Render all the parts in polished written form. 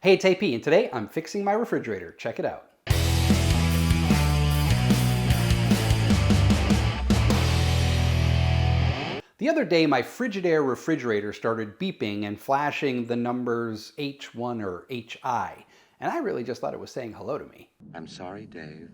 Hey, it's AP, and today I'm fixing my refrigerator. Check it out. The other day, my Frigidaire refrigerator started beeping and flashing the numbers H1 or HI, and I really just thought it was saying hello to me. I'm sorry, Dave.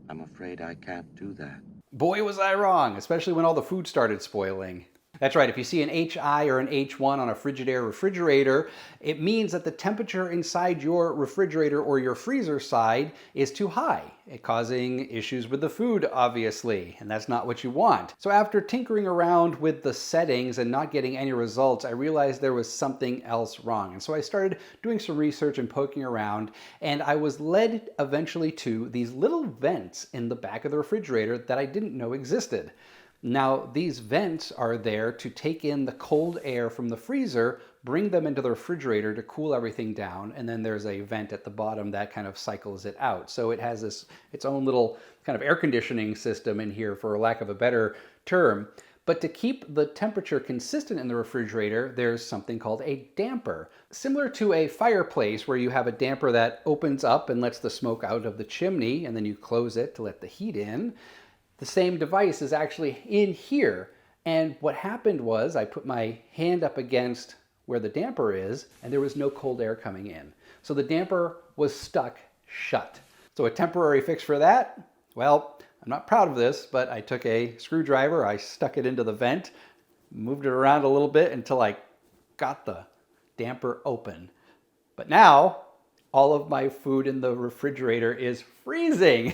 I'm afraid I can't do that. Boy, was I wrong, especially when all the food started spoiling. That's right, if you see an HI or an H1 on a Frigidaire refrigerator, it means that the temperature inside your refrigerator or your freezer side is too high, causing issues with the food, obviously, and that's not what you want. So after tinkering around with the settings and not getting any results, I realized there was something else wrong. And so I started doing some research and poking around, and I was led eventually to these little vents in the back of the refrigerator that I didn't know existed. Now, these vents are there to take in the cold air from the freezer, bring them into the refrigerator to cool everything down, and then there's a vent at the bottom that kind of cycles it out. So it has its own little kind of air conditioning system in here, for lack of a better term. But to keep the temperature consistent in the refrigerator, there's something called a damper. Similar to a fireplace where you have a damper that opens up and lets the smoke out of the chimney, and then you close it to let the heat in. The same device is actually in here. And what happened was I put my hand up against where the damper is, and there was no cold air coming in. So the damper was stuck shut. So a temporary fix for that? Well, I'm not proud of this, but I took a screwdriver, I stuck it into the vent, moved it around a little bit until I got the damper open. But now, all of my food in the refrigerator is freezing.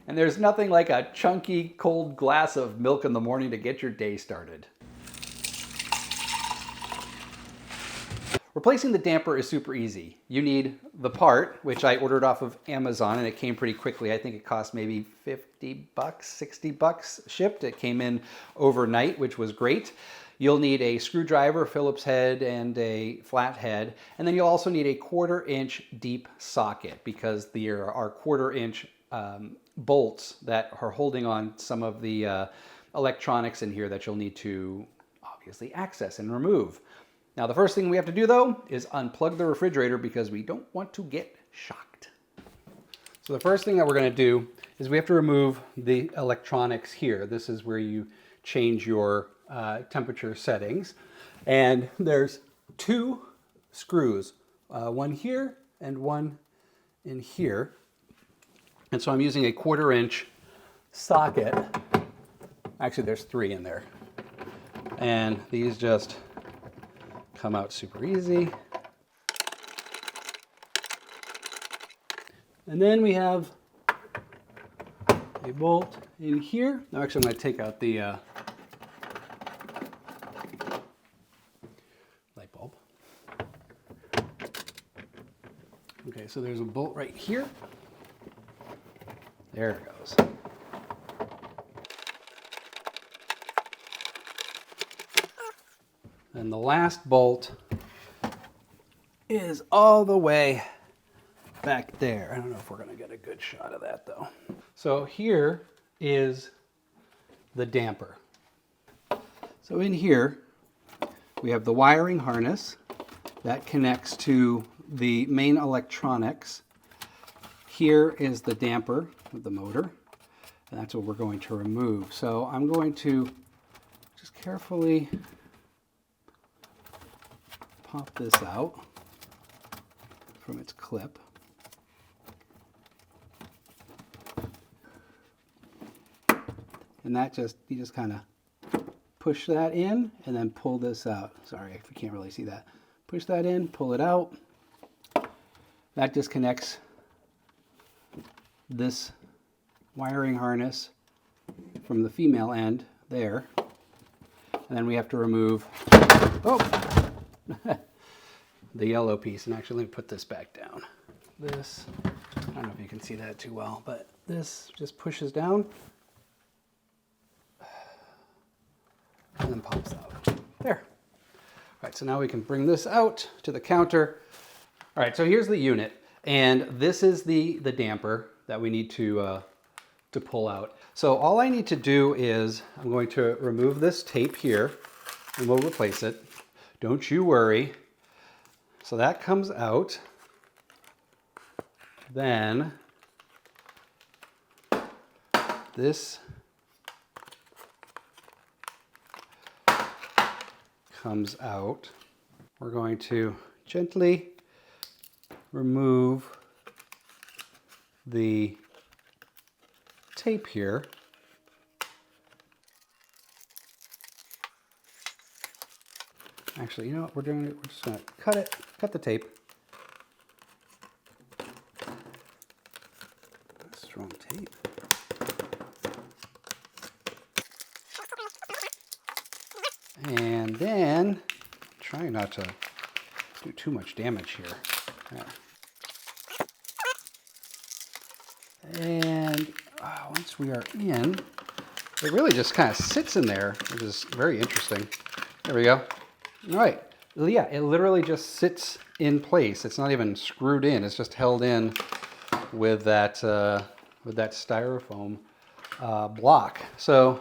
And there's nothing like a chunky, cold glass of milk in the morning to get your day started. Replacing the damper is super easy. You need the part, which I ordered off of Amazon, and it came pretty quickly. I think it cost maybe 50 bucks, 60 bucks shipped. It came in overnight, which was great. You'll need a screwdriver, Phillips head, and a flat head. And then you'll also need a 1/4 inch deep socket, because there are 1/4 inch bolts that are holding on some of the electronics in here that you'll need to obviously access and remove. Now, the first thing we have to do, though, is unplug the refrigerator because we don't want to get shocked. So the first thing that we're going to do is we have to remove the electronics here. This is where you change your temperature settings. And there's 2 screws, one here and one in here. And so I'm using a 1/4 inch socket. Actually, there's 3 in there. And these just come out super easy. And then we have a bolt in here. Now, actually, I'm going to take out the light bulb. Okay, so there's a bolt right here. There it goes. And the last bolt is all the way back there. I don't know if we're going to get a good shot of that, though. So here is the damper. So in here, we have the wiring harness that connects to the main electronics. Here is the damper with the motor, and that's what we're going to remove. So I'm going to just carefully pop this out from its clip. And that you just kind of push that in and then pull this out. Sorry if you can't really see that. Push that in, pull it out. That disconnects this wiring harness from the female end there. And then we have to remove the yellow piece. And actually, let me put this back down. This, I don't know if you can see that too well, but this just pushes down and then pops out. There. All right, so now we can bring this out to the counter. All right, so here's the unit, and this is the damper that we need to pull out. So all I need to do is I'm going to remove this tape here, and we'll replace it. Don't you worry. So that comes out. Then this comes out. We're going to gently remove the tape here. Actually, you know what we're doing? We're just going to cut the tape. Strong tape. And then, try not to do too much damage here. There. And once we are in, it really just kind of sits in there, which is very interesting. There we go. All right. Yeah, it literally just sits in place. It's not even screwed in. It's just held in with that styrofoam block. So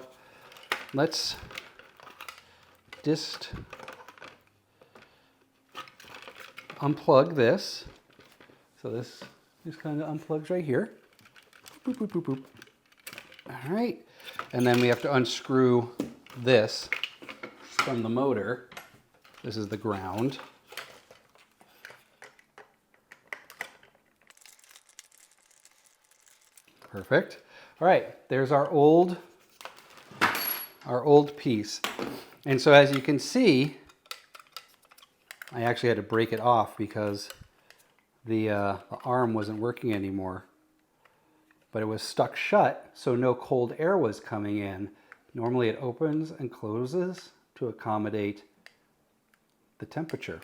let's just unplug this. So this kind of unplugs right here. Boop, boop, boop, boop. All right. And then we have to unscrew this from the motor. This is the ground. Perfect. All right, there's our old piece. And so as you can see, I actually had to break it off because the arm wasn't working anymore. But it was stuck shut, so no cold air was coming in. Normally it opens and closes to accommodate the temperature,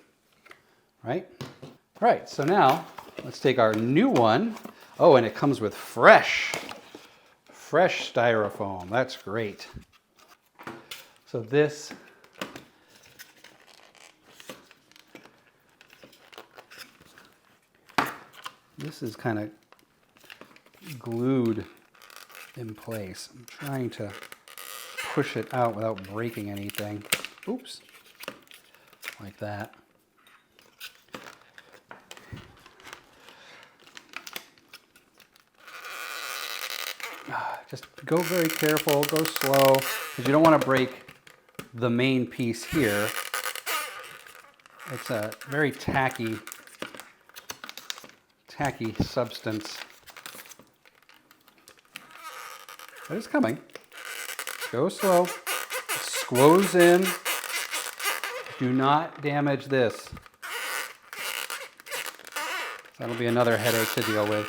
right? All right, so now let's take our new one. Oh, and it comes with fresh styrofoam. That's great. So this is kind of glued in place. I'm trying to push it out without breaking anything. Oops. Like that. Just go very careful, go slow, because you don't want to break the main piece here. It's a very tacky substance. But it's coming. Go slow. Squoze in. Do not damage this. That'll be another headache to deal with.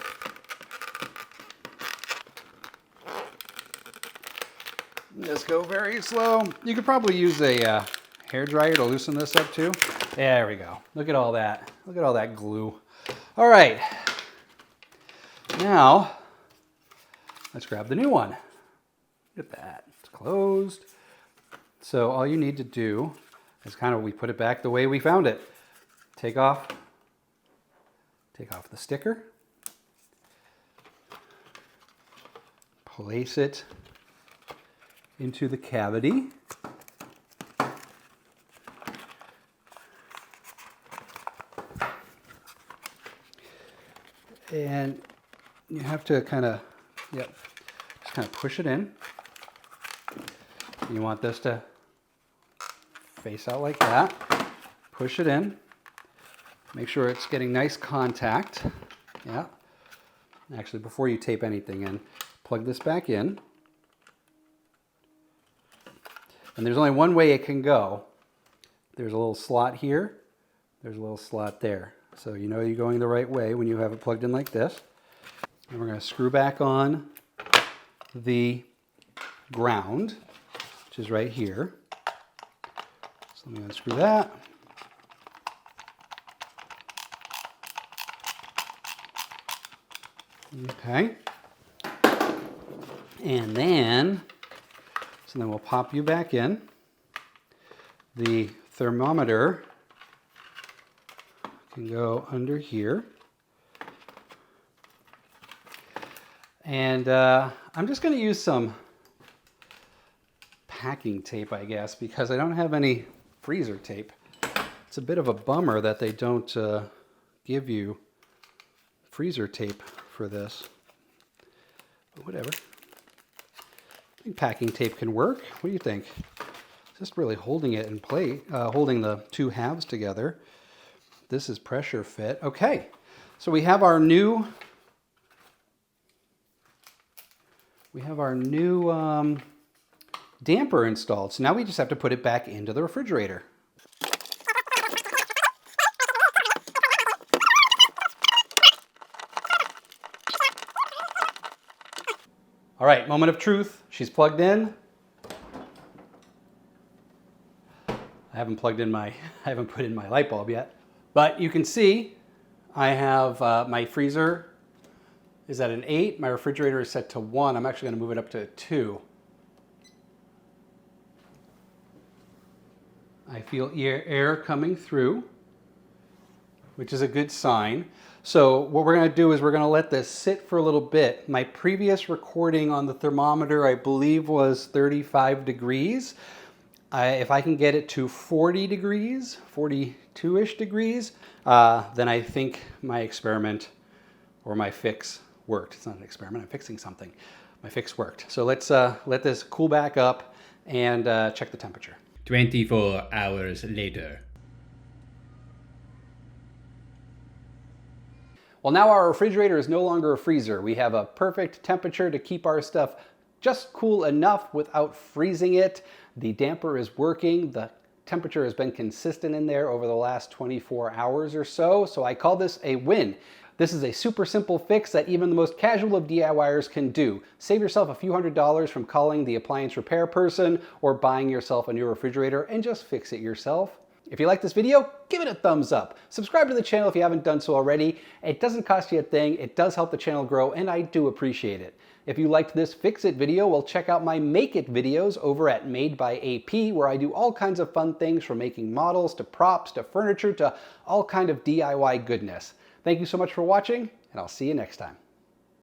Just go very slow. You could probably use a hair dryer to loosen this up too. There we go. Look at all that. Look at all that glue. All right. Now, let's grab the new one. Look at that. It's closed. So all you need to do is we put it back the way we found it. Take off the sticker. Place it into the cavity. And you have to just kind of push it in. You want this to face out like that. Push it in. Make sure it's getting nice contact. Yeah. Actually, before you tape anything in, plug this back in. And there's only one way it can go. There's a little slot here. There's a little slot there. So you know you're going the right way when you have it plugged in like this. And we're going to screw back on the ground, which is right here. So let me unscrew that. Okay. And then we'll pop you back in. The thermometer can go under here. And I'm just going to use some packing tape, I guess, because I don't have any freezer tape. It's a bit of a bummer that they don't give you freezer tape for this. But whatever. I think packing tape can work. What do you think? Just really holding it in place, holding the two halves together. This is pressure fit. Okay, so we have our new damper installed. So now we just have to put it back into the refrigerator. All right, moment of truth. She's plugged in. I haven't put in my light bulb yet, but you can see I have my freezer is at an 8. My refrigerator is set to 1. I'm actually going to move it up to 2. I feel air coming through, which is a good sign. So what we're going to do is we're going to let this sit for a little bit. My previous recording on the thermometer, I believe, was 35 degrees. If I can get it to 40 degrees, 42-ish degrees, then I think my experiment or my fix worked. It's not an experiment, I'm fixing something. My fix worked. So let's let this cool back up and check the temperature. 24 hours later. Well, now our refrigerator is no longer a freezer. We have a perfect temperature to keep our stuff just cool enough without freezing it. The damper is working. The temperature has been consistent in there over the last 24 hours or so. So I call this a win. This is a super simple fix that even the most casual of DIYers can do. Save yourself a few $100s from calling the appliance repair person or buying yourself a new refrigerator and just fix it yourself. If you like this video, give it a thumbs up. Subscribe to the channel if you haven't done so already. It doesn't cost you a thing. It does help the channel grow, and I do appreciate it. If you liked this Fix It video, well, check out my Make It videos over at Made by AP, where I do all kinds of fun things from making models to props to furniture to all kind of DIY goodness. Thank you so much for watching, and I'll see you next time.